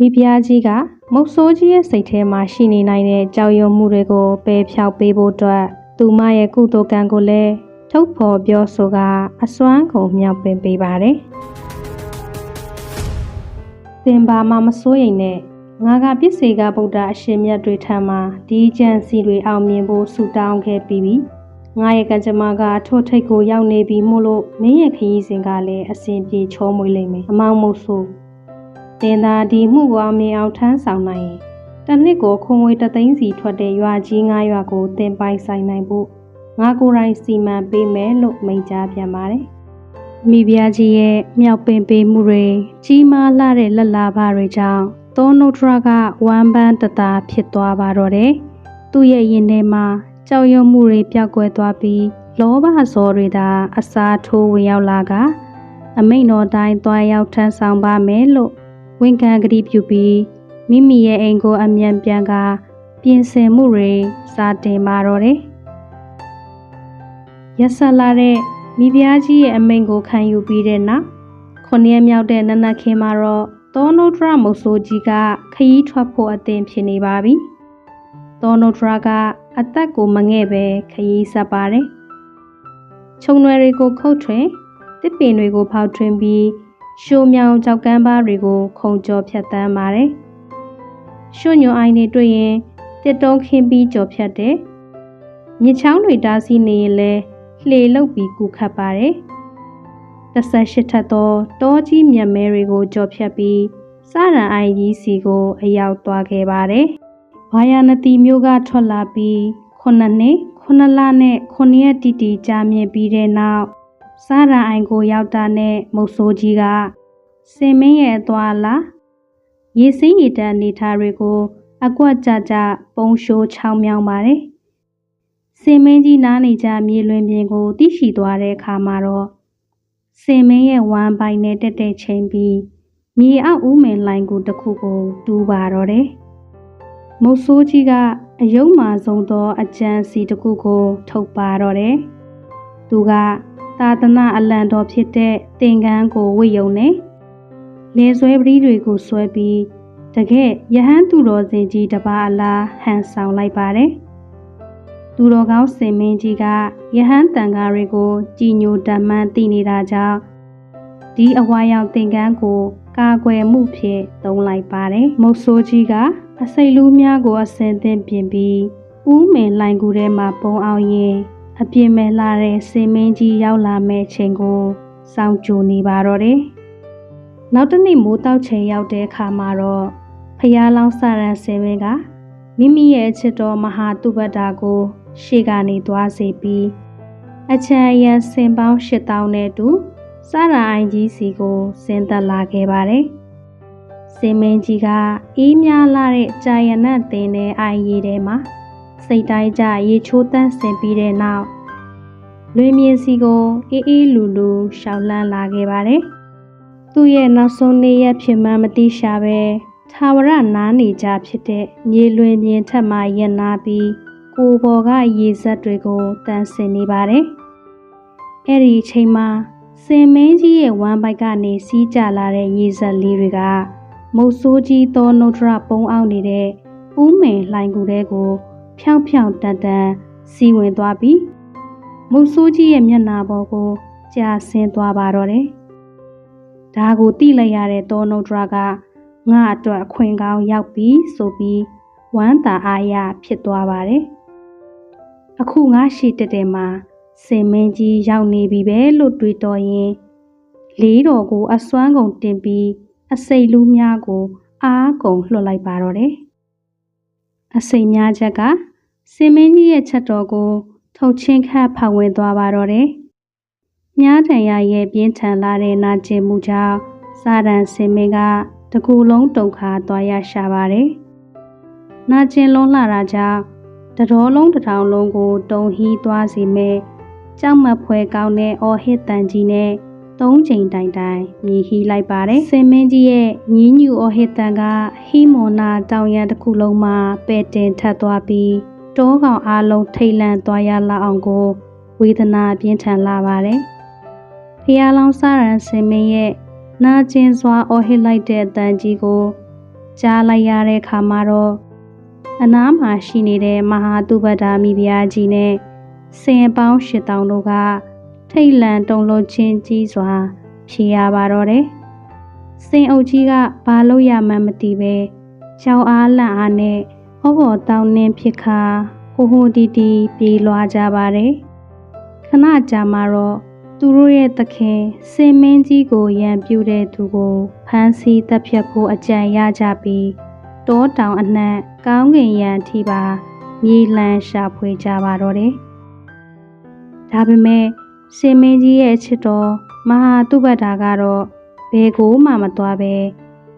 မိဖုရားကြီးကမုတ်ဆိုးကြီးရဲ့စိတ်ထဲမှာရှိနေနိုင်တဲ့ကြောက်ရွံ့မှုတွေကိုပယ်ဖျောက်ပေးဖို့အတွက်သူမရဲ့ကုသိုလ်ကံကိုလည်းထုတ်ဖော်ပြောဆိုကအစွမ်းကုန်မြောက်ပင်ပေးပါတယ်။သင်ဘာမှမစိုးရိမ်နဲ့ငါကပစ္စေကဗုဒ္ဓအရှင်မြတ်တွေထံမှာဒီကြံစီတွေအောင်မြင်ဖို့ဆုတောင်းခဲ့ပြီးပြီ။ငါရဲ့ကံကြမ္မာကထို့ထိပ်ကိုရောက်နေပြီမို့လို့မင်းရဲ့ခရီးစဉ်ကလည်းအစဉ်ပြေချောမွေ့လိမ့်မယ်။အမောင်မို့ဆိုတင်သာဒီမှုကိုအောင်မြင်အောင်ထမ်းဆောင်နိုင်ရင်တစ်နှစ်ကိုခွန်ငွေ3 သိန်းစီထွက်တဲ့ရွာကြီး9ရွာကိုတင်ပိုင်ဆိုင်နိုင်ဖို့ငါကိုယ်တိုင်စီမံပေးမယ်လို့မိန့်ကြားပြန်ပါတယ်။မိဖုရားကြီးရဲ့မြောက်ပင်ပေးမှုတွေကြီးမားလာတဲ့လက်လာပါတွေကြောင့်သောနုထရကဝမ်းပန်းတသာဖြစ်သွားပါတော့တယ်။သူ့ရဲ့ရင်ထဲမှာကြောက်ရွံ့မှုတွေပျောက်ကွယ်သွားပြီးလောဘဇောတွေသာအစားထိုးဝင်ရောက်လာကအမိန့်တော်တိုင်းသွားရောက်ထမ်းဆောင်ပါမယ်လို့ဝန်ခံကတိပြုပြီးမိမိရဲ့အိမ်ကိုအမြန်ပြန်ကပြင်ဆင်မှုတွေစတင်ပါတော့တယ်။ရက်ဆက်လာတဲ့မိဖုရားကြီးရဲ့အမိန့်ကိုခံယူပြီးတဲ့နောက်9 ရက်မြောက်တဲ့နနက်ခင်းမှာတော့သောနုထရမုတ်ဆိုးကြီးကခရီးထွက်ဖို့အသင့်ဖြစ်နေပါပြီ။သောနုထရကအသက်ကိုမငဲ့ပဲခရီးဆက်ပါတယ်။ခြုံနွယ်တွေကိုခုတ်ထွင်တစ်ပင်တွေကိုဖောက်ထွင်းပြီးရှိုးမြောင်ကြောက်ကမ်းပါးတွေကိုခုံကျော်ဖြတ်တန်းပါတယ်။ရွှွညွန်အိုင်တွေတွေ့ရင်တစ်တုံးခင်းပြီးကျော်ဖြတ်တယ်။မြစ်ချောင်းတွေတားဆီးနေရင်လည်းလှေလုတ်ပြီးကူခတ်ပါတယ်။18ထပ်သောတောကြီးမြတ်မဲတွေကိုကျော်ဖြတ်ပြီးစရန်အိုင်ကြီးစီကိုအရောက်သွားခဲ့ပါတယ်။ဘာယာနတိမြို့ကထွက်လာပြီး9 နှစ်9 လနဲ့9 ရက်တိတိကြာမြင့်ပြီးတဲ့နောက်စရန်အိုင်ကိုရောက်တာနဲ့မုတ်ဆိုးကြီးကစင်မင်းရဲ့အသွားလာရေစင်းရည်တန်းအနေထားတွေကိုအကွက်ကြကြပုံရှိုးချောင်းမြောင်းပါတယ်။စင်မင်းကြီးနားနေကြမြေလွင်ပြင်ကိုသိရှိသွားတဲ့အခါမှာတော့စင်မင်းရဲ့ဝမ်းပိုင်နဲ့တက်တက်ချင်းပြီးမြေအောက်ဦးမင်လိုင်းကိုတစ်ခုကိုတူးပါတော့တယ်။မုတ်ဆိုးကြီးကအယုံမာဆုံးသောအကြံစီတစ်ခုကိုထုတ်ပါတော့တယ်။သူကသာသနာအလံတော်ဖြစ်တဲ့သင်္ကန်းကိုဝတ်ယုံနဲ့လေဆွဲပရိတွေကိုဆွဲပြီးတကယ်ယဟန်သူတော်စင်ကြီးတစ်ပါးအလားဟန်ဆောင်လိုက်ပါတယ်။သူတော်ကောင်းစင်မင်းကြီးကယဟန်တန်ဃာတွေကိုကြည်ညိုတမ်းမှန်သိနေတာကြောင့်ဒီအဝါရောက်သင်္ကန်းကိုကာကွယ်မှုဖြင့်သုံးလိုက်ပါတယ်။မုတ်ဆိုးကြီးကအစိတ်လူးများကိုအစင်သင့်ပြင်ပြီးဦးမင်လိုင်ကူထဲမှာပုံအောင်ရင်အပြင်းမဲ့လာတဲ့စင်မင်းကြီးရောက်လာမဲ့ချိန်ကိုစောင့်ကြိုနေပါတော့တယ်။နောက်တစ်နေ့မိုးတောက်ချိန်ရောက်တဲ့အခါမှာတော့ဖယားလောင်းစရန်စင်မင်းကမိမိရဲ့အချစ်တော်မဟာတုပတ္တာကိုရှေ့ကနေသွားစေပြီးအချမ်းရန်စင်ပေါင်း8000နဲ့တူစရန်အိုင်ကြီးစီကိုဆင်းသက်လာခဲ့ပါတယ်။စင်မင်းကြီးကအေးများလာတဲ့ကြာရနတ်သင်တဲ့အိုင်ရီထဲမှာစိတ်တိုင်းကြရေချိုးတန်းဆင်ပြီးတဲ့နောက်လွင်မြင့်စီကိုအေးလူလူရှောက်လန်းလာခဲ့ပါတယ်။သူ့ရဲ့နောက်ဆုံးနေ့ရက်ဖြစ်မှန်းမသိရှာပဲထာဝရနားနေကြဖြစ်တဲ့မြေလွင်မြင့်ထက်မှရက်နာပြီးကိုယ်ပေါ်ကရေစက်တွေကိုတန်းဆင်နေပါတယ်။အဲ့ဒီအချိန်မှာစင်မင်းကြီးရဲ့ဝမ်းပိုက်ကနေစီးကျလာတဲ့ရေစက်လေးတွေကမုတ်ဆိုးကြီးသောနုထရပုံအောင်နေတဲ့ဦးမင်လှိုင်ကူတဲကိုဖြောင်းဖြောင်းတန်တန်စီဝင်သွားပြီးမုတ်ဆိုးကြီးရဲ့မျက်နှာပေါ်ကိုကြာဆင်းသွားပါတော့တယ်။ဒါကိုသိလိုက်ရတဲ့သောနုထရကငါအတွက်အခွင့်ကောင်းရောက်ပြီဆိုပြီးဝမ်းသာအားရဖြစ်သွားပါတယ်။အခုငါရှိတက်တယ်မှာစင်မင်းကြီးရောက်နေပြီပဲလို့တွေးတော်ရင်လေးတော်ကိုအစွမ်းကုန်တင်ပြီးအစိတ်လူးများကိုအားကုန်လွှတ်လိုက်ပါတော့တယ်။အစိတ်များချက်ကစင်မင်းကြီးရဲ့ချက်တော်ကိုထုတ်ချင်းခတ်ဖောက်ဝင်သွားပါတော့တယ်။မြားတန်ရရဲ့ပြင်းထန်လာတဲ့နာကျင်မှုကြောင့်စာတန်စင်မင်းကတကူလုံးတုန်ခါသွားရရှာပါတယ်။နာကျင်လုံးလာတာကြောင့်တတော်လုံးတစ်ထောင်လုံးကိုတုံဟီးသွားစီမဲ့ကြောက်မက်ဖွယ်ကောင်းတဲ့အော်ဟစ်တန်ကြီးနဲ့3 ချိန်တိုင်မြည်ဟီးလိုက်ပါတယ်။စင်မင်းကြီးရဲ့ညင်းညူအော်ဟစ်တန်ကဟီမော်နာတောင်ရန်တစ်ခုလုံးမှာပဲ့တင်ထပ်သွားပြီးတောကောင်အားလုံးထိတ်လန့်သွားရလောက်အောင်ကိုဝေဒနာပြင်းထန်လာပါတယ်။ဖျားလောင်းစားရန်စင်မင်းရဲ့နာကျင်စွာအော်ဟစ်လိုက်တဲ့အတန်ကြီးကို ကြားလိုက်ရတဲ့အခါမှာတော့အနားမှာရှိနေတဲ့မဟာတုပတ္တာမိဖုရားကြီးနဲ့ဆင်ပေါင်း8000တို့ကထိတ်လန့်တုန်လှုပ်ခြင်းကြီးစွာဖြေရပါတော့တယ်။ဆင်အုပ်ကြီးကဘာလို့ရမှန်းမသိပဲကြောက်အားလန့်အားနဲ့ဟောပေါ်တောင်းနှင်းဖြစ်ခါဟိုဟိုတီတီပြေးလွှားကြပါတယ်။ခဏကြာမှတော့သူတို့ရဲ့သခင်စင်မင်းကြီးကိုရန်ပြုတဲ့သူကိုဖမ်းဆီးတပ်ဖြတ်ဖို့အကြံရကြပြီးတောတောင်အနှံ့ကောင်းကင်ယံအထိပါမြေလံရှာဖွေကြပါတော့တယ်။ဒါပေမဲ့စင်မင်းကြီးရဲ့အချစ်တော်မဟာတုပတ္တာကတော့ဘယ်ကိုမှမသွားပဲ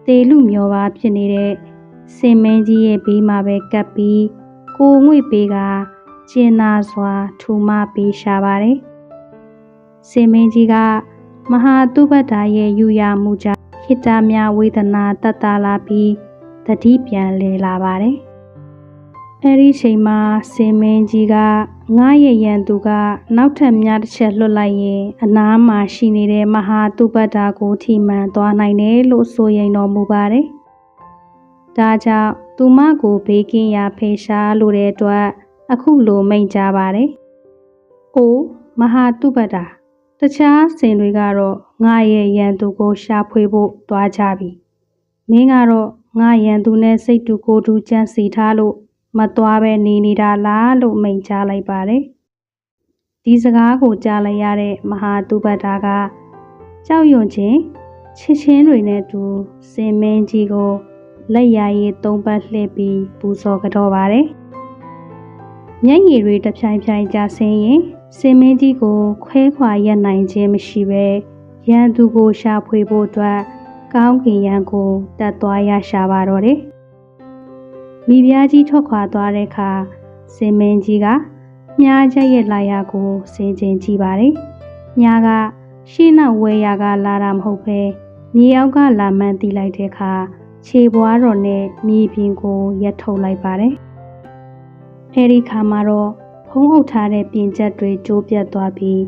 တေလူမျောပါဖြစ်နေတဲ့စင်မင်းကြီးရဲ့ဘေးမှာပဲကပ်ပြီးကိုငွေပေးကကျင်နာစွာထူမပေးရှာပါတယ်။စင်မင်းကြီးကမဟာတုပတ္တာရဲ့ယူရမှုကြောင့်ခိတ္တမြဝေဒနာတက်တာလာပြီးတတိပြန်လဲလာပါတယ်။အဲဒီချိန်မှာစင်မင်းကြီးကငါရဲ့ရန်သူကနောက်ထပ်များတစ်ချက်လွတ်လိုက်ရင်အနားမှာရှိနေတဲ့မဟာတုပတ္တာကိုထိမှန်သွားနိုင်တယ်လို့ဆိုရင်တော်မူပါတယ်။ဒါကြောင့်သူမကိုဘေးကင်းရာဖေရှားလိုတဲ့အတွက်အခုလိုမိန့်ကြပါတယ်။အိုးမဟာတုပတ္တာတခြားစင်တွေကတော့ငါရဲ့ရန်သူကိုရှာဖွေဖို့သွားကြပြီ။မင်းကတော့ငါရန်သူနဲ့စိတ်တူကိုယ်တူကြံစီထားလို့မသွားပဲနေနေတာလားလို့မိန့်ကြားလိုက်ပါတယ်။ဒီစကားကိုကြားလိုက်ရတဲ့မဟာတုပတ္တာကကြောက်ရွံ့ခြင်းချစ်ချင်းတွေနဲ့တူစင်မင်းကြီးကိုလက်ရည်သုံးပတ်လှည့်ပြီးပူဇော်ကြောပါတယ်။မျက်ရည်တွေတဖြိုင်ဖြိုင်ကျဆင်းရင်စင်မင်းကြီးကိုခွဲခွာရပ်နိုင်ခြင်းမရှိပဲရန်သူကိုရှာဖွေဖို့အတွက်ကောင်းကင်ယံကိုတက်သွားရရှာပါတော့တယ်။မိဖုရားကြီးထွက်ခွာသွားတဲ့အခါစင်မင်းကြီးကမြားချက်ရဲ့လာရာကိုဆင်ခြင်ကြည့်ပါတယ်။မြားကရှေ့နောက်ဝဲရာကလာတာမဟုတ်ပဲမြေအောက်ကလာမှန်းသိလိုက်တဲ့အခါခြေပွားတော်နဲ့မြေပြင်ကိုရက်ထုတ်လိုက်ပါတယ်။အဲဒီခါမှာတော့ဖုံးအုပ်ထားတဲ့ပြင်ချက်တွေကျိုးပြတ်သွားပြီး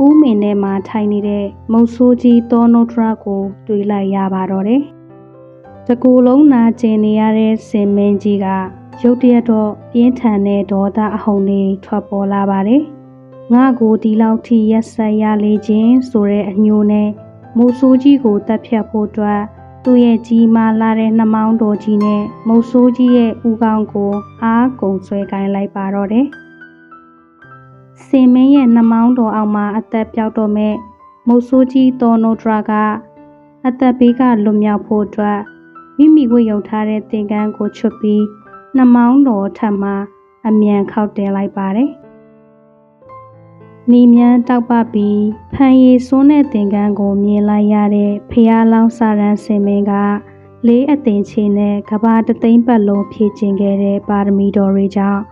ဦးမင်းထဲမှာထိုင်နေတဲ့မုတ်ဆိုးကြီးသောနိုထရာကိုတွေ့လိုက်ရပါတော့တယ်။တကူလုံးနာကျင်နေရတဲ့စင်မင်းကြီးကရုတ်တရက်တော့ပြင်းထန်တဲ့ဒေါသအဟုန်တွေထွက်ပေါ်လာပါတယ်။ငါကိုဒီလောက်ထိရက်ဆက်ရလေခြင်းဆိုတဲ့အညိုနဲ့မုတ်ဆိုးကြီးကိုတပ်ဖြတ်ဖို့အတွက်သူ့ရဲ့ကြီးမားလာတဲ့နှမောင်းတော်ကြီးနဲ့မုတ်ဆိုးကြီးရဲ့ဦးခေါင်းကိုအားကုန်ဆွဲကိုင်းလိုက်ပါတော့တယ်။စင်မင်းရဲ့နှမောင်းတော်အောက်မှာအသက်ပြောက်တော့မဲ့မုတ်ဆိုးကြီးသောနိုဒရာကအသက်ဘေးကလွတ်မြောက်ဖို့အတွက်မိမိဝတ်ရုပ်ထားတဲ့သင်္ကန်းကိုချွတ်ပြီးနှမောင်းတော်ထပ်မှအမြန်ခောက်တင်လိုက်ပါတယ်။မိမြန်တောက်ပပြီးဖန်ရည်စွန်းတဲ့သင်္ကန်းကိုမြင်လိုက်ရတဲ့ဖျားလောင်းစာရန်စင်မင်းကလေးအသင်ချေနဲ့ကဘာတသိန်းပတ်လုံးဖြည့်ကျင်ခဲ့တဲ့ပါရမီတော်တွေကြောင့်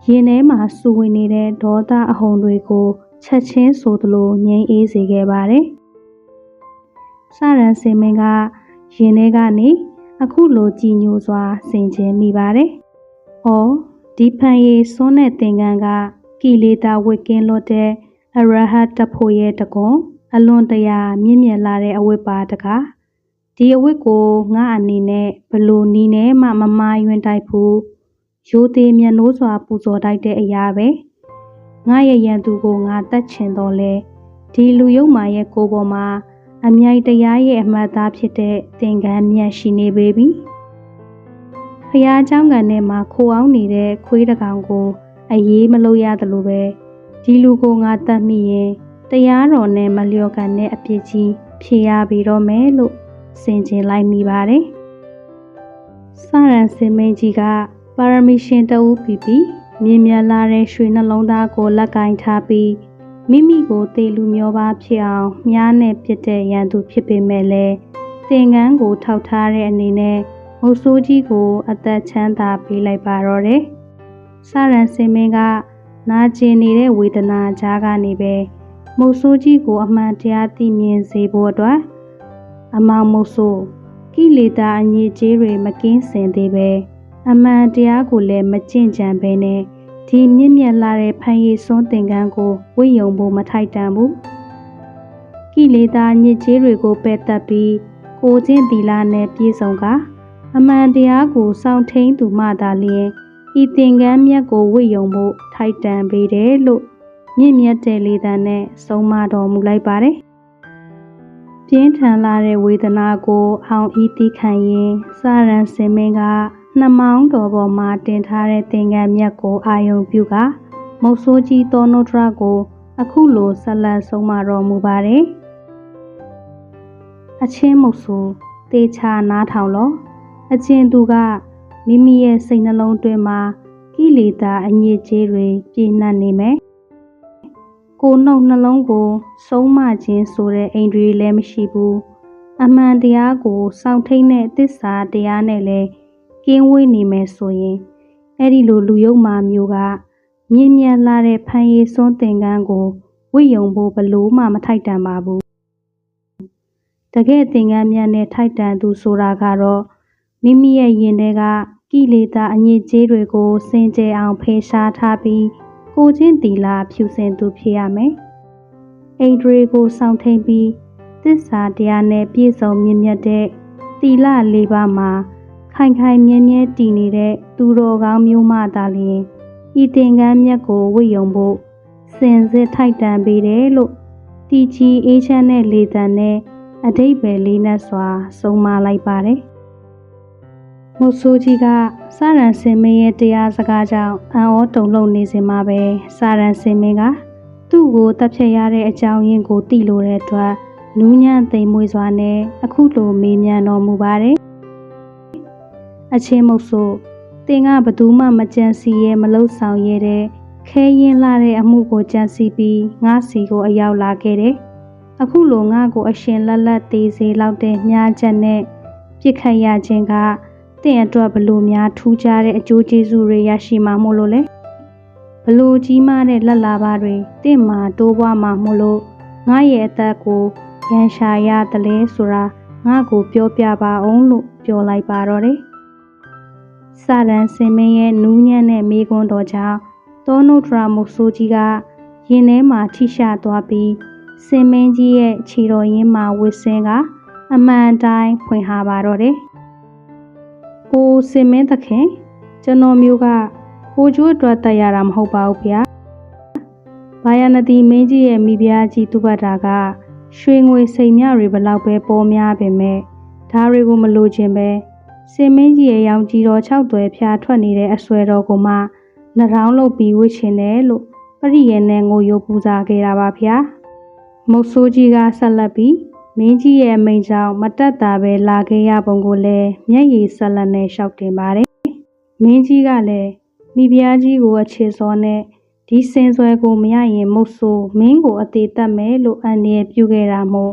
ရင်ထဲမှာစူဝင်နေတဲ့ဒေါသအဟုန်တွေကိုချက်ချင်းဆိုသလိုငြိမ်းအေးစေခဲ့ပါတယ်။စာရန်စင်မင်းကရင်ထဲကနေအခုလိုကြည်ညိုစွာဆင်ခြင်မိပါတယ်။အော်ဒီဖန်ရည်စွန်းတဲ့သင်္ကန်းကကိလေသာဝိကင်းလွတ်တဲ့အရဟတ်တဖို့ရဲ့တကွန်အလွန်တရာမြင့်မြတ်လာတဲ့အဝတ်ပါတကားဒီအဝတ်ကိုငါအနေနဲ့ဘလို့နီးနဲ့မှမမာယွင်တိုက်ဘူးရိုးသေးမြတ်နိုးစွာပူဇော်တိုက်တဲ့အရာပဲငါရဲ့ရန်သူကိုငါတတ်ချင်တော့လဲဒီလူယုံမာရဲ့ကိုယ်ပေါ်မှာအမြိုက်တရားရဲ့အမှတ်သားဖြစ်တဲ့သင်္ကန်းမြတ်ရှိနေပေပြီဖျားเจ้าကန်ထဲမှာခိုအောင်နေတဲ့ခွေးတကောင်ကိုအရေးမလို့ရတယ်လို့ပဲဒီလူကိုငါတတ်မိရင်တရားတော်နဲ့မလျော်ကန်တဲ့အပြစ်ကြီးဖြေရပြီတော့မယ်လို့ဆင်ခြင်လိုက်မိပါတယ်။စာရန်စင်မင်းကြီးကပါရမီရှင်တဦးပြီးမြင်မြတ်လာတဲ့ရွှေနှလုံးသားကိုလက်ကင်ထားပြီးမိမိကိုသေလူမျောပါဖြစ်အောင်မြားနဲ့ပြစ်တဲ့ရန်သူဖြစ်ပေမဲ့လည်းသင်္ကန်းကိုထောက်ထားတဲ့အနေနဲ့မုတ်ဆိုးကြီးကိုအသက်ချမ်းသာပေးလိုက်ပါတော့တယ်။စာရန်စင်မင်းကနာကျင်နေတဲ့ဝေဒနာကြားကနေပဲမုတ်ဆိုးကြီးကိုအမှန်တရားသိမြင်စေဖို့အတွက်အမောင်မုတ်ဆိုးကိလေသာအညစ်အကြေးတွေမကင်းစင်သေးပဲအမှန်တရားကိုလည်းမကျင့်ကြံဘဲနဲ့ဒီမြင့်မြတ်လာတဲ့ဖန်ရည်စွန်းသင်္ကန်းကိုဝိယုံဖို့မထိုက်တန်ဘူးကိလေသာညစ်ကြေးတွေကိုပယ်တတ်ပြီးကိုချင်းသီလနဲ့ပြည့်စုံက အမှန်တရားကိုစောင့်ထိန်သူမှသာလျှင်ဤသင်္ကန်းမြတ်ကိုဝိယုံဖို့ထိုက်တန်ပေတယ်လို့မြင့်မြတ်တဲ့လေသံနဲ့ဆုံးမတော်မူလိုက်ပါတယ်။ပြင်းထန်လာတဲ့ဝေဒနာကိုအောင်ဤသိခံရင်စာရန်စင်မင်းကနှမောင်းတော်ပေါ်မှာတင်ထားတဲ့သင်္ကန်းမြတ်ကိုအာယုံပြုကမုတ်ဆိုးကြီးသောနုဒရကိုအခုလိုဆက်လက်ဆုံးမတော်မူပါတယ်။အချင်းမုတ်ဆိုးတေချာနားထောင်လောအချင်းသူကမိမိရဲ့စိတ်နှလုံးတွင်းမှာကိလေသာအညစ်အကြေးတွေပြည့်နှက်နေမယ်။ကိုယ်နှုတ်နှလုံးကိုဆုံးမခြင်းဆိုတဲ့အိမ်တွေလည်းမရှိဘူး။အမှန်တရားကိုစောင့်ထိန်တဲ့သစ္စာတရားနဲ့လည်းကင်းဝေးနေမယ်ဆိုရင်အဲ့ဒီလိုလူယုံမာမျိုးကမြင့်မြတ်လာတဲ့ဖန်ရည်စွန်းသင်္ကန်းကိုဝိယုံဖို့ဘလို့မှမထိုက်တန်ပါဘူး။တကယ်သင်္ကန်းမြတ်နဲ့ထိုက်တန်သူဆိုတာကတော့မိမိရဲ့ယင်တွေကကိလေသာအညစ်အကြေးတွေကိုစင်ကြယ်အောင်ဖယ်ရှားထားပြီးကိုချင်းတီလာဖြူစင်သူဖြစ်ရမယ်။အိန္ဒြေကိုစောင့်ထိန်ပြီးသစ္စာတရားနဲ့ပြည့်စုံမြင့်မြတ်တဲ့တီလ၄ပါးမှာခိုင်ခိုင်မြဲမြဲတည်နေတဲ့သူတော်ကောင်းမျိုးမှသာလျှင်ဤသင်္ကန်းမြတ်ကိုဝိယုံဖို့စင်စစ်ထိုက်တန်ပေတယ်လို့တီချီအေးချမ်းတဲ့လေသံနဲ့အဓိပ္ပာယ်လေးနဲ့စွာဆုံးမလိုက်ပါတယ်။မုတ်ဆိုးကြီးကစာရန်စင်မင်းရဲ့တရားစကားကြောင့်အံ့ဩတုန်လှုပ်နေစဉ်မှာပဲစာရန်စင်မင်းကသူ့ကိုတပ်ဖြတ်ရတဲ့အကြောင်းရင်းကိုသိလို့တဲ့အတွက်နူးညံ့သိမ်မွေ့စွာနဲ့အခုလိုမေးမြန်းတော်မူပါတယ်။အချင်းမုတ်ဆိုးသင်ကဘသူမှမကြံစီရဲမလုပ်ဆောင်ရတဲ့ခဲရင်လာတဲ့အမှုကိုကြံစီပြီးငါစီကိုအရောက်လာခဲ့တယ်။အခုလိုငါကိုအရှင်လက်လက်သေးစေလောက်တဲ့မြားချက်နဲ့ပြစ်ခတ်ရခြင်းကတင့်အတွက်ဘလို့များထူးခြားတဲ့အကျိုးကျေးဇူးတွေရရှိမှာမို့လို့လဲဘလို့ကြီးမားတဲ့လက်လာပါတွေတင့်မှာတိုးပွားမှာမို့လို့ငါရဲ့အသက်ကိုရန်ရှာရတယ်လဲဆိုတာငါကိုပြောပြပါအောင်လို့ပြောလိုက်ပါတော့တယ်။စာရန်စင်မင်းရဲ့နူးညံ့တဲ့မိကွန်းတော်ကြောင့်သောနုဒရာမုတ်ဆိုးကြီးကရင်ထဲမှာထိရှသွားပြီးစင်မင်းကြီးရဲ့ခြေတော်ရင်းမှာဝစ်စင်းကအမှန်တိုင်းဖွင့်ထားပါတော့တယ်။ကိုစင်မင်းသခင်ကျွန်တော်မျိုးကကိုကျိုးအတွက်တက်ရတာမဟုတ်ပါဘူးဗျာ။ဘာယာနတိမင်းကြီးရဲ့မိဖုရားကြီးသူဘတ်တာကရွှေငွေစိန်မြတွေဘလောက်ပဲပေါ်များပေမဲ့ဒါတွေကိုမလိုချင်ပဲစင်မင်းကြီးရဲ့ရောင်ကြီးတော်6သွဲဖြာထွက်နေတဲ့အဆွဲတော်ကိုမှနှထောင်းလုပ်ပြီးဝှချင်တယ်လို့ပရိယေနဲ့ငိုယိုပူဇာခဲ့တာပါဗျာ။မုတ်ဆိုးကြီးကဆက်လက်ပြီးမင်းကြီးရဲ့မိန့်ကြောင့်မတက်တာပဲလာခဲ့ရပုံကိုလည်းမျက်ရည်ဆက်လက်နဲ့ရှောက်တင်ပါတယ်။မင်းကြီးကလည်းမိဖုရားကြီးကိုအခြေစောနဲ့ဒီစင်ဆွဲကိုမရရင်မုတ်ဆိုးမင်းကိုအသေးတက်မယ်လို့အန်ရပြုခဲ့တာမို့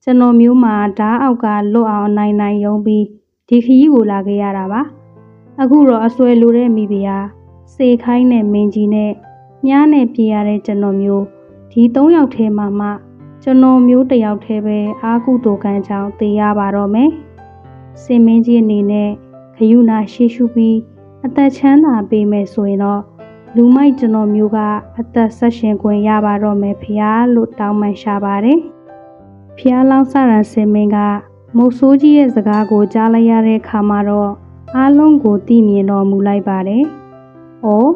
ကျွန်တော်မျိုးမှာဓားအောက်ကလွတ်အောင်အနိုင်ယုံပြီးဒီခရီးကိုလာခဲ့ရတာပါ။အခုတော့အဆွဲလိုတဲ့မိဖုရားစေခိုင်းတဲ့မင်းကြီးနဲ့မြားနဲ့ပြေးရတဲ့ကျွန်တော်မျိုးဒီ3ယောက်ထဲမှာမှကျွန်တော်မျိုး1ယောက်ထဲပဲအာကုသိုလ်ကံကြောင့်သေရပါတော့မယ်။စင်မင်းကြီးအနေနဲ့ခရုဏာရှိရှုပြီးအသက်ချမ်းသာပေးမယ်ဆိုရင်တော့လူမိုက်ကျွန်တော်မျိုးကအသက်ဆက်ရှင်ခွင့်ရပါတော့မယ်ဖျားလို့တောင်းပန်ရှာပါတယ်။ဖျားလောင်းစရန်စင်မင်းကမုတ်ဆိုးကြီးရဲ့စကားကိုကြားလိုက်ရတဲ့အခါမှာတော့အားလုံးကိုသိမြင်တော်မူလိုက်ပါတယ်။အော်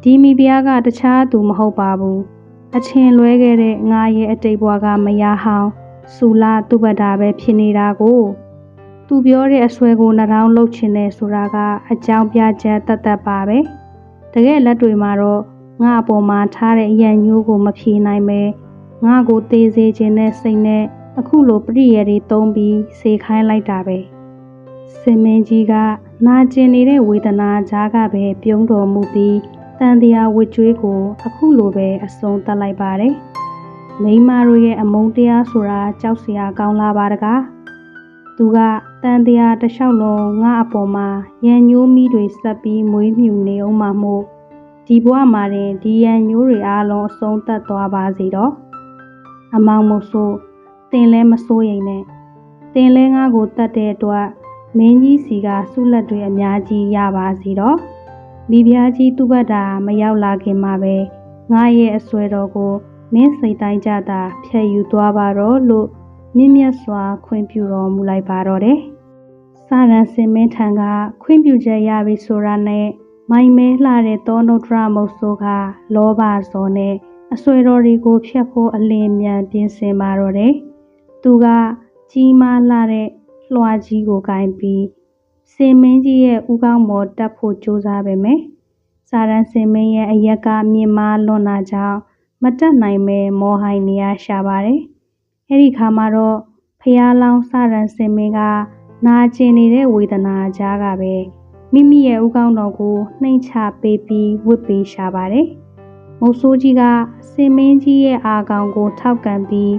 ဒီမိဖုရားကတခြားသူမဟုတ်ပါဘူး။အချင်းလွဲခဲ့တဲ့ငါရဲ့အတိတ်ဘဝကမယားဟောင်းစူလာသူပတာပဲဖြစ်နေတာကိုသူပြောတဲ့အဆွဲကိုနှထောင်းလှုပ်ချင်တယ်ဆိုတာကအကြောင်းပြချက်တတ်ပါပဲတကယ်လက်တွေမှာတော့ငါအပေါ်မှာထားတဲ့အရန်ညိုးကိုမဖြေနိုင်ပဲငါကိုသေးစေခြင်းနဲ့စိတ်နဲ့အခုလိုပရိယေတွေသုံးပြီးစေခိုင်းလိုက်တာပဲစင်မင်းကြီးကနာကျင်နေတဲ့ဝေဒနာကြားကပဲပြုံးတော်မူပြီးတန်တရားဝစ်ကြွေးကိုအခုလိုပဲအဆုံးသတ်လိုက်ပါတယ်။မိန်းမတို့ရဲ့အမုန်းတရားဆိုတာကြောက်စရာကောင်းလာပါတကား။သူကတန်တရားတစ်လျှောက်လုံးငါအပေါ်မှာရန်ညိုးမီးတွေဆက်ပြီးမွေးမြူနေအောင်မှမို့ဒီဘဝမှာတင်ဒီရန်ညိုးတွေအားလုံးအဆုံးသတ်သွားပါစေတော့။အမောင်မို့ဆိုတင်လဲမစိုးရိမ်နဲ့။တင်လဲငါကိုတတ်တဲ့အတွက်မင်းကြီးစီကဆုလက်တွေအများကြီးရပါစေတော့။မိဖုရားကြီးသူ့ဘတ်တာမရောက်လာခင်မှာပဲငါရဲ့အဆွဲတော်ကိုမင်းစိတ်တိုင်းကြတာဖျက်ယူသွားပါတော့လို့မြင့်မြတ်စွာခွင့်ပြုတော်မူလိုက်ပါတော့တယ်။ စာရန်စင်မင်းထံကခွင့်ပြုချက်ရပြီဆိုတာနဲ့မိုင်မဲလှတဲ့သောနုဒ္ဒရမုတ်ဆိုးကလောဘဇော်နဲ့အဆွေတော်တွေကိုဖျက်ဖို့အလင်းမြန်ပြင်ဆင်ပါတော့တယ်။သူကကြီးမားလှတဲ့လွှာကြီးကိုကင်ပြီးစင်မင်းကြီးရဲ့ဥကောင်းမော်တက်ဖို့ကြိုးစားပေမယ့်စာရန်စင်မင်းရဲ့အရက်ကမြင့်မားလွန်တာကြောင့်မတက်နိုင်ပဲမောဟိုင်နေရရှာပါတယ်။အဲဒီခါမှာတော့ဖျားလောင်းစာရန်စင်မင်းကနာကျင်နေတဲ့ဝေဒနာကြားကပဲမိမိရဲ့ဥကောင်းတော်ကိုနှိမ့်ချပေးပြီးဝတ်ပေးရှာပါတယ်။မုတ်ဆိုးကြီးကစင်မင်းကြီးရဲ့အာကောင်ကိုထောက်ကန်ပြီး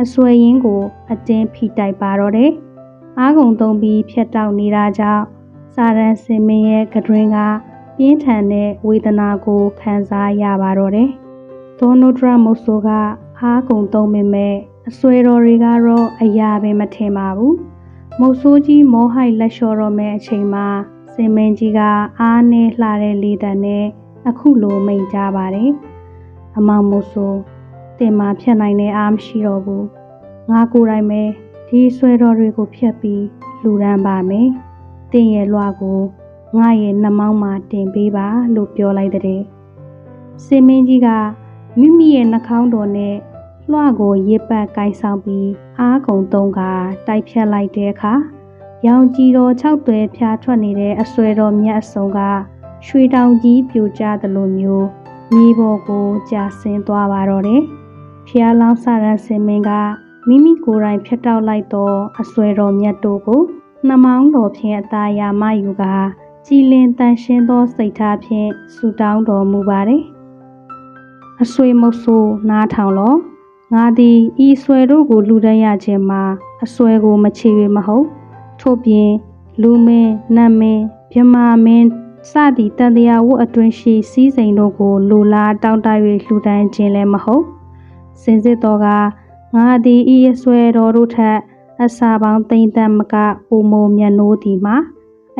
အဆွဲရင်းကိုအတင်းဖိတိုက်ပါတော့တယ်။အားကုန်သုံးပြီးဖြတ်တောက်နေတာကြောင့်စာရန်စင်မင်းရဲ့ကတွင်ကပြင်းထန်တဲ့ဝေဒနာကိုခံစားရပါတော့တယ်။ဒေါနိုဒရမုတ်ဆိုးကအားကုန်သုံးပေမဲ့အဆွဲတော်တွေကတော့အရာပဲမထင်ပါဘူး။မုတ်ဆိုးကြီးမောဟိုက်လက်လျှော်တော့မဲ့အချိန်မှာစင်မင်းကြီးကအားနဲ့လှတဲ့လေတံနဲ့အခုလိုမိန်ကြပါတယ်။အမောင်မို့ဆိုတင်မာဖြတ်နိုင်တဲ့အားမရှိတော့ဘူး။ငါကိုယ်တိုင်ပဲဒီဆွဲတော်တွေကိုဖြတ်ပြီးလူရန်ပါမယ်။တင်ရဲ့လွှာကိုငါရဲ့နှမောင်းမှာတင်ပေးပါလို့ပြောလိုက်တဲ့။စင်မင်းကြီးကမိမိရဲ့နှာခေါင်းတော်နဲ့လွှာကိုရစ်ပတ်ကိုင်းဆောင်ပြီးအားကုန်သုံးကတိုက်ဖြတ်လိုက်တဲ့အခါရောင်ကြီးတော်6သွဲဖြာထွက်နေတဲ့အဆွဲတော်မြတ်အစုံကရွှေတောင်ကြီးပြိုကျသလိုမျိုးမြေပေါ်ကိုကျဆင်းသွားပါတော့တယ်။ဖျားလောင်းစာရန်စင်မင်းကမိမိကိုယ်တိုင်ဖြတ်တောက်လိုက်သောအဆွဲတော်မြတ်တို့ကိုနှမောင်းတော်ဖြင့်အသာယာမယူကကြည်လင်တန်ရှင်းသောစိတ်ထားဖြင့်ဆုတောင်းတော်မူပါတယ်။အဆွေမုတ်ဆိုးနားထောင်လောငါသည်ဤဆွဲတို့ကိုလူတန်းရခြင်းမှာအဆွဲကိုမချေ၍မဟုတ်ထို့ပြင်လူမင်းနတ်မင်းမြမာမင်းစသည့်တန်တရားဝတ်အတွင်းရှိစည်းစိမ်တို့ကိုလူလားတောင်းတ၍လှူဒန်းခြင်းလည်းမဟုတ်စင်စစ်တော်ကငါသည်ဤအဆွဲတော်တို့ထက်အစာပေါင်းသိမ့်တမ်းမကပုံမမြတ်နိုးသည်မှာ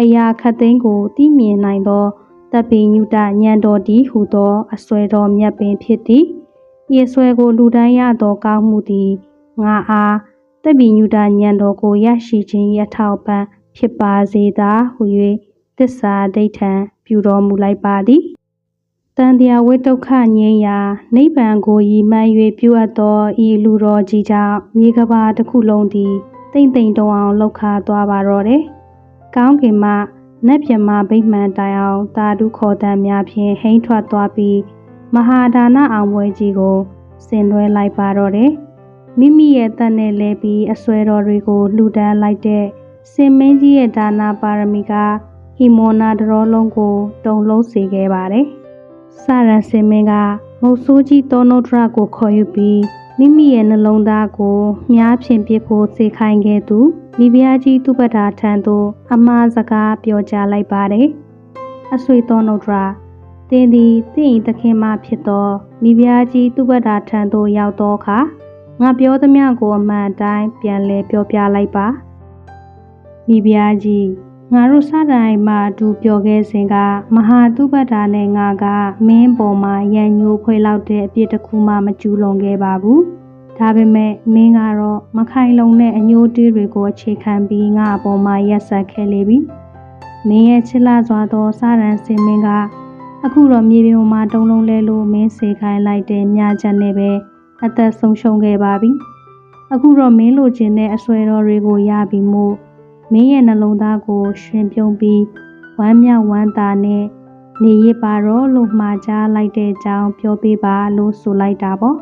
အရာခတ်သိမ်းကိုသိမြင်နိုင်သောတပ်ပိညုတညံတော်သည်ဟူသောအဆွဲတော်မြတ်ပင်ဖြစ်သည်ဤအဆွဲကိုလူတိုင်းရသောကောင်းမှုသည်ငါအားတပ်ပိညုတညံတော်ကိုရရှိခြင်းရထောက်ပံ့ဖြစ်ပါစေသာဟု၍သစ္စာဒိဋ္ဌံပြုတော်မူလိုက်ပါသည်တန်တရားဝိဒုက္ခငြိမ်းရာနိဗ္ဗာန်ကိုရည်မှန်း၍ပြုအပ်သောဤလူတော်ကြီးကြောင့်မြေကဘာတစ်ခုလုံးသည်တိမ်တိမ်တုံအောင်လှုပ်ခါသွားပါတော့တယ်။ကောင်းကင်မှနတ်ပြမဗိမှန်တိုင်အောင်သာဓုခေါ်တမ်းများဖြင့်ဟိမ့်ထွက်သွားပြီးမဟာဒါနအောင်ပွဲကြီးကိုဆင်နွှဲလိုက်ပါတော့တယ်။မိမိရဲ့တန်နဲ့လဲပြီးအဆွဲတော်တွေကိုလှူဒန်းလိုက်တဲ့စင်မင်းကြီးရဲ့ဒါနာပါရမီကဟီမောနာတရောလုံးကိုတုံလုံးစေခဲ့ပါတယ်။စာရန်စင်မင်းကမုတ်ဆိုးကြီးသောနုဒ္ဒရကိုခေါ်ယူပြီးမိမိရဲ့နှလုံးသားကိုမြားဖြင့်ပြစ်ဖို့စေခိုင်းခဲ့သူမိဖုရားကြီးသူပ္ပဒါထံသို့အမှားစကားပြောကြားလိုက်ပါတယ်။အဆွေသောနုဒ္ဒရတင်းသည်တင့်၏သခင်မဖြစ်သောမိဖုရားကြီးသူပ္ပဒါထံသို့ရောက်သောအခါငါပြောသမျှကိုအမှန်အတိုင်းပြန်လည်ပြောပြလိုက်ပါမိဖုရားကြီးငါတို့စတိုင်းမှာအတူပြောခဲ့စဉ်ကမဟာသုဘတာနဲ့ငါကမင်းပေါ်မှာရန်ညိုးဖွေလောက်တဲ့အပြစ်တစ်ခုမှမကျူးလွန်ခဲ့ပါဘူး။ဒါပေမဲ့မင်းကတော့မခိုင်လုံတဲ့အညိုးတေးတွေကိုအခြေခံပြီးငါအပေါ်မှာရက်ဆက်ခဲ့လေပြီ။မင်းရဲ့ချစ်လာစွာသောစာရန်စင်မင်းကအခုတော့မြေပြင်မှာတုံးလုံးလဲလို့မင်းစေခိုင်းလိုက်တဲ့မြာချက်နဲ့ပဲအသက်ဆုံးရှုံးခဲ့ပါပြီ။အခုတော့မင်းလိုချင်တဲ့အဆွဲတော်တွေကိုရပြီမို့မင်းရဲ့နှလုံးသားကိုရှင်ပြုံးပြီးဝမ်းမြောက်ဝမ်းသာနဲ့နေရပါတော့လို့မှာကြားလိုက်တဲ့အကြောင်းပြောပေးပါလို့ဆိုလိုက်တာပေါ့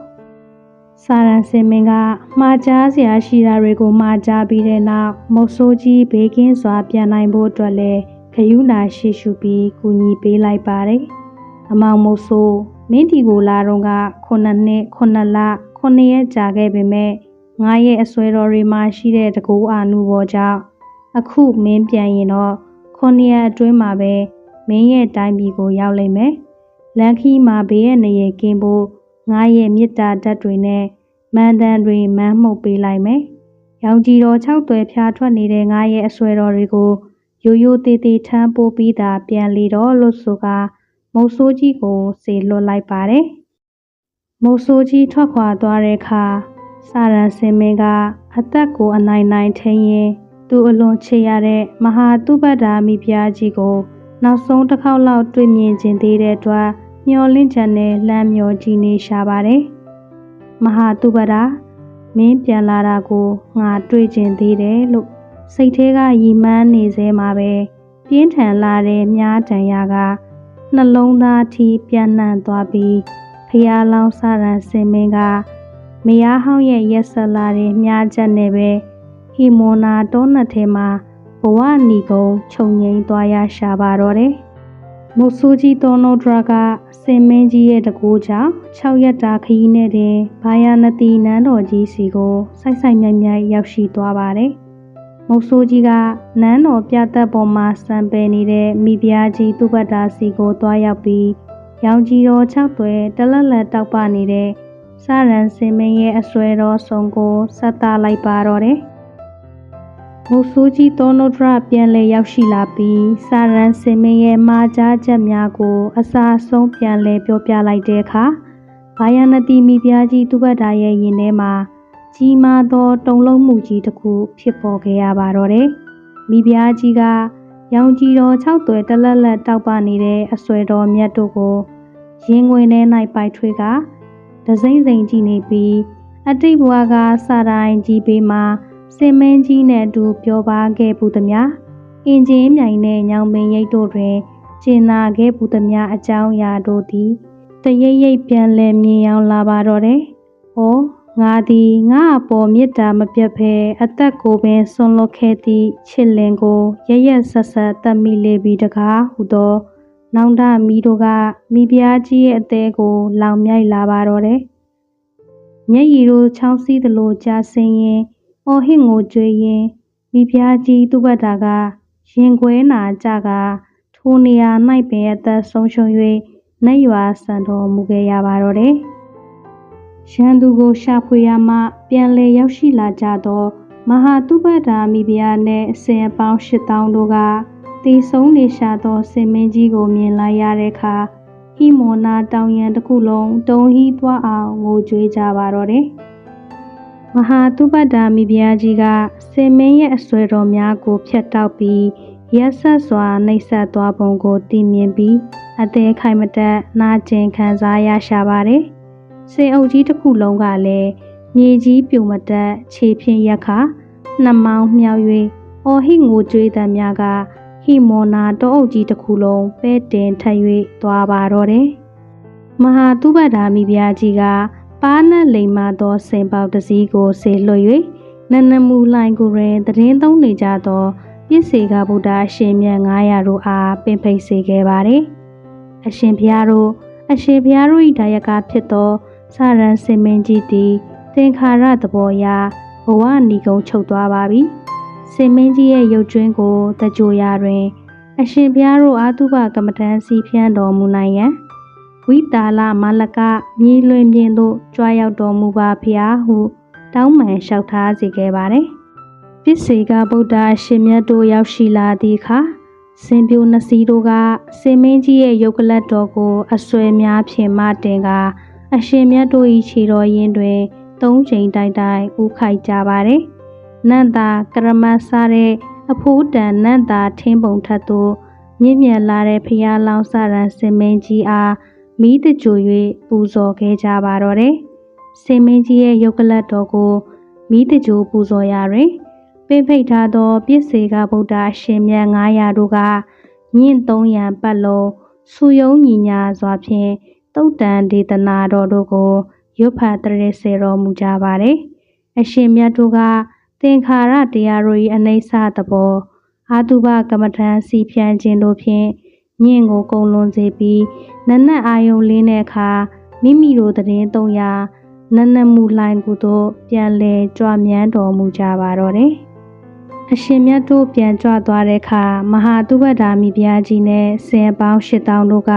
စာရန်စင်မင်းကမှာကြားစရာရှိတာတွေကိုမှာကြားပြီးတဲ့နောက်မုတ်ဆိုးကြီးဘေးကင်းစွာပြန်နိုင်ဖို့အတွက်လည်းခရူးနာရှိရှုပြီးကူညီပေးလိုက်ပါတယ်အမောင်မုတ်ဆိုးမင်းတီကိုလာတော့က9နှစ်9လ9ရက်ကြာခဲ့ပေမဲ့ငါရဲ့အဆွဲတော်တွေမှာရှိတဲ့တကူအာနုဘောကြောင့်အခုမင်းပြန်ရင်တော့9ရက်အတွင်းမှာပဲမင်းရဲ့တိုင်းပြည်ကိုရောက်လိမ့်မယ်။လန်ခီမှာဘေးရဲ့နေရကင်းဖို့ငါရဲ့မေတ္တာဓာတ်တွေနဲ့မန်တန်တွေမန်းမှုတ်ပေးလိုက်မယ်။ရောင်ကြီးတော်6သွဲဖြာထွက်နေတဲ့ငါရဲ့အဆွဲတော်တွေကိုရိုးရိုးသေးသေးထမ်းပိုးပြီးတာပြန်လေတော့လို့ဆိုကမုတ်ဆိုးကြီးကိုစေလွတ်လိုက်ပါတယ်။မုတ်ဆိုးကြီးထွက်ခွာသွားတဲ့အခါစာရန်စင်မင်းကအသက်ကိုအနိုင်နိုင်ထိန်ရင် သူအလွန်ချစ်ရတဲ့မဟာသုဘဒ္ဓမိဖုရားကြီးကိုနောက်ဆုံးတစ်ခေါက်လောက်တွေ့မြင်ခြင်းသေးတဲ့အတွက်မျောလင့်ချက်နဲ့လှမ်းမျောကြည့်နေရှာပါတယ်။မဟာသုဘဒ္ဓမင်းပြန်လာတာကိုငါတွေ့ခြင်းသေးတယ်လို့စိတ်ထဲကရည်မှန်းနေစေမှာပဲပြင်းထန်လာတဲ့မြားတန်ရာကနှလုံးသားထိပြန်နှံ့သွားပြီးဖျားလောင်းစရန်စင်မင်းကမယားဟောင်းရဲ့ရက်ဆက်လာတဲ့မြားချက်နဲ့ပဲဟီမိုနာတောနှစ်ထဲမှာဘဝနီကုံခြုံငိမ့်သွားရရှာပါတော့တယ်။မုတ်ဆိုးကြီးသောနိုဒရာကစင်မင်းကြီးရဲ့တကူကြောင့်6ရက်တာခရီးနဲ့တင်ဘာယာနတိနန်းတော်ကြီးစီကိုစိုက်မြိုက်ရောက်ရှိသွားပါတယ်။မုတ်ဆိုးကြီးကနန်းတော်ပြသက်ပေါ်မှာစံပယ်နေတဲ့မိဖုရားကြီးသုဘဒ္ဓစီကိုသွားရောက်ပြီးရောင်ကြီးတော်6သွဲတလက်လက်တောက်ပနေတဲ့စရန်စင်မင်းရဲ့အဆွဲတော်ဆုံးကိုဆက်သားလိုက်ပါတော့တယ်။မုတ်ဆိုးကြီးသောနိုဒရာပြန်လဲရောက်ရှိလာပြီးစရန်စင်မင်းရဲ့မာကြားချက်များကိုအစာဆုံးပြန်လဲပြောပြလိုက်တဲ့အခါဘာယာနတိမိဖုရားကြီးသုဘဒ္ဓရဲ့ရင်ထဲမှာကြီးမားသောတုန်လှုပ်မှုကြီးတစ်ခုဖြစ်ပေါ်ခဲ့ရပါတော့တယ်။မိဖုရားကြီးကရောင်ကြီးတော်6သွဲတလက်လက်တောက်ပနေတဲ့အဆွဲတော်မြတ်တို့ကိုရင်ငွေထဲ၌ပိုက်ထွေးကတစိမ့်စိမ့်ကြည့်နေပြီးအတိတ်ဘဝကစတိုင်းကြီးပေးမှာစင်မင်းကြီးနဲ့အတူပြောပါခဲ့ပူသည်များအင်ဂျင်မြိုင်နဲ့ညောင်ပင်ရိပ်တို့တွင်ကျင်နာခဲ့ပူသည်များအကြောင်းအရာတို့သည်တရိပ်ရိပ်ပြန်လဲမြင်ရောက်လာပါတော့တယ်။ဩငါသည်ငါအပေါ်မေတ္တာမပြတ်ဖဲအသက်ကိုပင်ဆွန့်လွတ်ခဲ့သည့်ချစ်လင်ကိုရရက်ဆက်ဆက်တတ်မိလေပြီတကားဟုသောနောင်တမီတို့ကမိဖုရားကြီးရဲ့အသေးကိုလောင်မြိုက်လာပါတော့တယ်။မျက်ရည်တို့ချောင်းစည်းသလိုကြာဆင်းရင်အော်ဟစ်ငိုကြွေးရင်မိဖုရားကြီးသုဘဒ္ဓကရင်ခွဲနာကြကထိုနေရာ၌ပင်အသက်ဆုံးရှုံး၍နှက်ရွာဆန်တော်မူခဲ့ရပါတော့တယ်။ရန်သူကိုရှာဖွေရမှပြန်လည်ရောက်ရှိလာကြသောမဟာသုဘဒ္ဓမိဖုရားနှင့်အစဉ်အပေါင်း8000တို့ကတည်ဆုံးနေရှာသောစင်မင်းကြီးကိုမြင်လိုက်ရတဲ့အခါဟီမောနာတောင်ရန်တစ်ခုလုံးတုံဟီးသွားအောင်ငိုကြွေးကြပါတော့တယ်။မဟာသုဘဒ္ဓမိဖုရားကြီးကစင်မင်းရဲ့အဆွဲတော်များကိုဖျက်တောက်ပြီးရက်ဆက်စွာနှိပ်စက်သွားပုံကိုသိမြင်ပြီးအသေးခိုင်မတက်နာကျင်ခံစားရရှာပါတယ်။စင်အုပ်ကြီးတစ်ခုလုံးကလည်းမြေကြီးပြိုမတက်ခြေဖြင့်ရက်ခါနှမောင်းမြောက်၍အော်ဟစ်ငိုကြွေးသံများကဟီမောနာတောအုပ်ကြီးတစ်ခုလုံးပဲတင်ထပ်၍သွားပါတော့တယ်။မဟာသုဘဒ္ဓမိဖုရားကြီးကပါးနဲ့လိမ်မာသောစင်ပေါက်တစ်စီးကိုဆေလွှတ်၍နနမူလှိုင်ကိုရင်သတင်းသုံးနေကြသောပြည့်စေကဗုဒ္ဓအရှင်မြတ်900တို့အားပင်ဖိတ်စေခဲ့ပါတယ်။အရှင်ဘုရားတို့၏ဒါယကဖြစ်သောစရန်စင်မင်းကြီးသည်သင်္ခါရသဘောအရဘဝနီကုံချုပ်သွားပါပြီ။စင်မင်းကြီးရဲ့ရုပ်ကျွင်းကိုတကြိုရာတွင်အရှင်ဘုရားတို့အာသုဘကမ္မထံစီဖြန်းတော်မူနိုင်ရန်ဝိတာလမလကမြေလွင်ပြင်သို့ကြွားရောက်တော်မူပါဖျားဟုတောင်းပန်လျှောက်ထားစေခဲ့ပါတယ်။ပြစ္ဆေကဗုဒ္ဓအရှင်မြတ်တို့ရောက်ရှိလာသည့်အခါစင်ပြိုနှစ်စီးတို့ကစင်မင်းကြီးရဲ့ရုပ်ကလတ်တော်ကိုအဆွဲများဖြင့်မတင်ကအရှင်မြတ်တို့၏ခြေတော်ရင်းတွင်3ချိန်တိုက်ဥခိုက်ကြပါတယ်။နန္တာကရမဆာတဲ့အဖိုးတန်နန္တာထင်းပုံထက်သို့မြင့်မြတ်လာတဲ့ဖျားလောင်းစရန်စင်မင်းကြီးအားမိတကြို၍ပူဇော်ခဲ့ကြပါတော့တယ်။စင်မင်းကြီးရဲ့ရုပ်ကလတ်တော်ကိုမိတကြိုပူဇော်ရာတွင်ပင်ဖိတ်ထားသောပြစ္ဆေကဗုဒ္ဓအရှင်မြတ်900တို့ကညင့်300ရန်ပတ်လုံးဆူယုံညီညာစွာဖြင့်တုတ်တန်ဒေသနာတော်တို့ကိုရွတ်ဖတ်တရစေတော်မူကြပါတယ်။အရှင်မြတ်တို့ကသင်္ခါရတရားတို့၏အနိစ္စသဘောအာတုဘကမ္မထံစီဖြန်းခြင်းတို့ဖြင့်ညင့်ကိုကုံလွန်စေပြီးနနတ်အာယုံလင်းတဲ့အခါမိမိတို့သတင်း300နနမူလှိုင်ကိုတို့ပြန်လဲကြွမြန်းတော်မူကြပါတော့တယ်။အရှင်မြတ်တို့ပြန်ကြွသွားတဲ့အခါမဟာသုဘဒ္ဓမိဖုရားကြီးနဲ့စင်ပေါင်း8000တို့က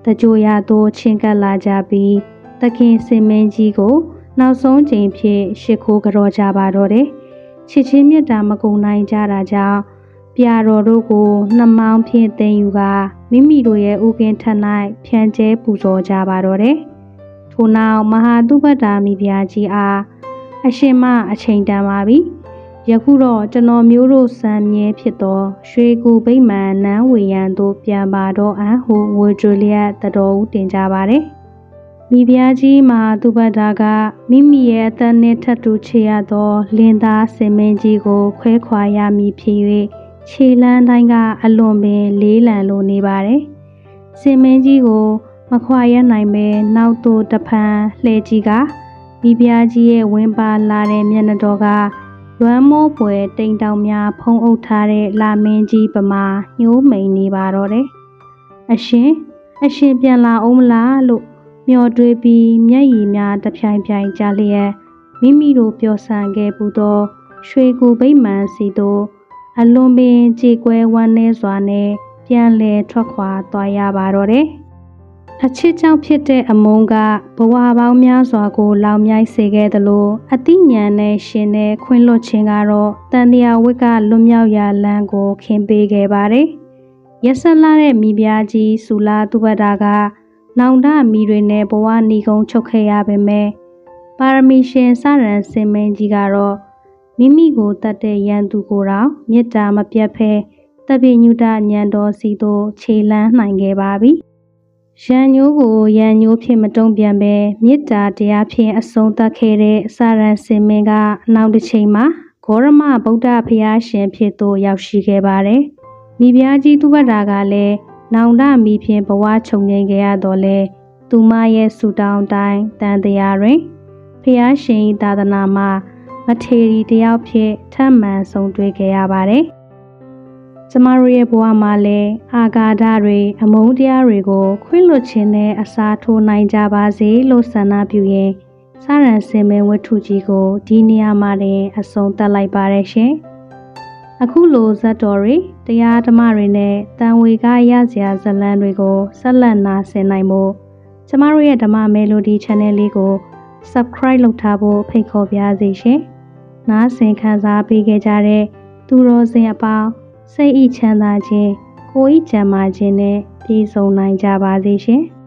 တကြိုရသို့ချင်းကပ်လာကြပြီးသခင်စင်မင်းကြီးကိုနောက်ဆုံးချိန်ဖြင့်ရှ िख ိုးကြောကြပါတော့တယ်။ချစ်ချင်းမြတ်တာမကုန်နိုင်ကြတာကြောင့်ပြာတော်တို့ကိုနှမောင်းဖြင့်တင်ယူကမိမိတို့ရဲ့ဥကင်းထက်၌ဖြန့်ကျဲပူဇော်ကြပါတော့တယ်။ထို့နောက်မဟာသုဘဒ္ဓမိဖုရားကြီးအားအရှင်မအချိန်တန်ပါပြီ။ ယခုတော့ကျွန်တော်မျိုးတို့စံမြဲဖြစ်သောရွှေကူဗိမာန်နန်းဝေရန်သို့ပြန်ပါတော့အံ့ဟုငွေကြွလျက်တတော်ဦးတင်ကြပါတယ်။မိဖုရားကြီးမဟာသုဘတာကမိမိရဲ့အသက်နှင့်ထပ်တူချေရသောလင်းသားစင်မင်းကြီးကိုခွဲခွာရမည်ဖြစ်၍ခြေလန်းတိုင်းကအလွန်ပင်လေးလံလိုနေပါတယ်။စင်မင်းကြီးကိုမခွာရနိုင်ပဲနောက်သို့တဖန်လှဲကြီးကမိဖုရားကြီးရဲ့ဝင်းပါလာတဲ့မျက်နှာတော်ကလွမ်းမိုးပွဲတိမ်တောင်များဖုံးအုပ်ထားတဲ့လာမင်းကြီးပမာညှိုးမိန်နေပါတော့တယ်။အရှင်ပြန်လာအောင်မလားလို့မျောတွေးပြီးမျက်ရည်များတဖြိုင်ဖြိုင်ကျလျက်မိမိတို့ပျော်ဆန်ခဲ့ပူသောရွှေကူဗိမာန်စီသို့အလွန်ပင်ကြေကွဲဝမ်းနည်းစွာနဲ့ပြန်လည်ထွက်ခွာသွားရပါတော့တယ်။အချစ်ကြောင့်ဖြစ်တဲ့အမုန်းကဘဝပေါင်းများစွာကိုလောင်မြိုက်စေခဲ့သလိုအသိဉာဏ်နဲ့ရှင်တဲ့ခွင့်လွှတ်ခြင်းကတော့တန်တရားဝိကလွတ်မြောက်ရာလမ်းကိုခင်းပေးခဲ့ပါတယ်။ရက်ဆက်လာတဲ့မိဖုရားကြီးစူလာသုဘတာကနောင်တမိတွေနဲ့ဘဝဏီကုံချုပ်ခဲ့ရပေမဲ့ပါရမီရှင်စရံစင်မင်းကြီးကတော့မိမိကိုတတ်တဲ့ရန်သူကိုတော့မေတ္တာမပြတ်ဖဲတပိညုတဉာဏ်တော်စီသို့ခြေလန်းနိုင်ခဲ့ပါပြီ။ရန်ညိုးကိုရန်ညိုးဖြင့်မတုံ့ပြန်ပဲမေတ္တာတရားဖြင့်အဆုံးသတ်ခဲ့တဲ့စရံစင်မင်းကနောက်တစ်ချိန်မှာဂေါရမဗုဒ္ဓဘုရားရှင်ဖြစ်သို့ရောက်ရှိခဲ့ပါတယ်။မိဖုရားကြီးသုဘတာကလည်းနောင်တမိဖြင့်ဘဝချုပ်ငြိမ်ခဲ့ရတော့လေသူမရဲ့ဆူတောင်းတိုင်းတန်တရားတွင်ဘုရားရှင်၏သာသနာမှာမထေရီတယောက်ဖြစ်ထပ်မံဆုံးတွေ့ခဲ့ရပါတယ်။ကျမတို့ရဲ့ဘဝမှာလည်းအာဃာတတွေအမုန်းတရားတွေကိုခွင့်လွှတ်ခြင်းနဲ့အစားထိုးနိုင်ကြပါစေလို့ဆန္ဒပြုရင်စရံစင်မင်းဝတ္ထုကြီးကိုဒီနေရာမှာတင်အဆုံးသတ်လိုက်ပါရရှင်။အခုလိုဇတ်တော်တွေတရားဓမ္မတွေနဲ့တန်ဝေကရစရာဇလံတွေကိုဆက်လက်နာဆင်နိုင်ဖို့ကျမတို့ရဲ့ဓမ္မမယ်လိုဒီ channel လေးကို subscribe လုပ်ထားဖို့ဖိတ်ခေါ်ပါရစေရှင်။နားဆင်ခံစားပေးခဲ့ကြတဲ့သူတော်စင်အပေါင်းစိတ်ဤချမ်းသာခြင်းကိုယ်ဤကျန်းမာခြင်းနဲ့ပြည့်စုံနိုင်ကြပါစေရှင်။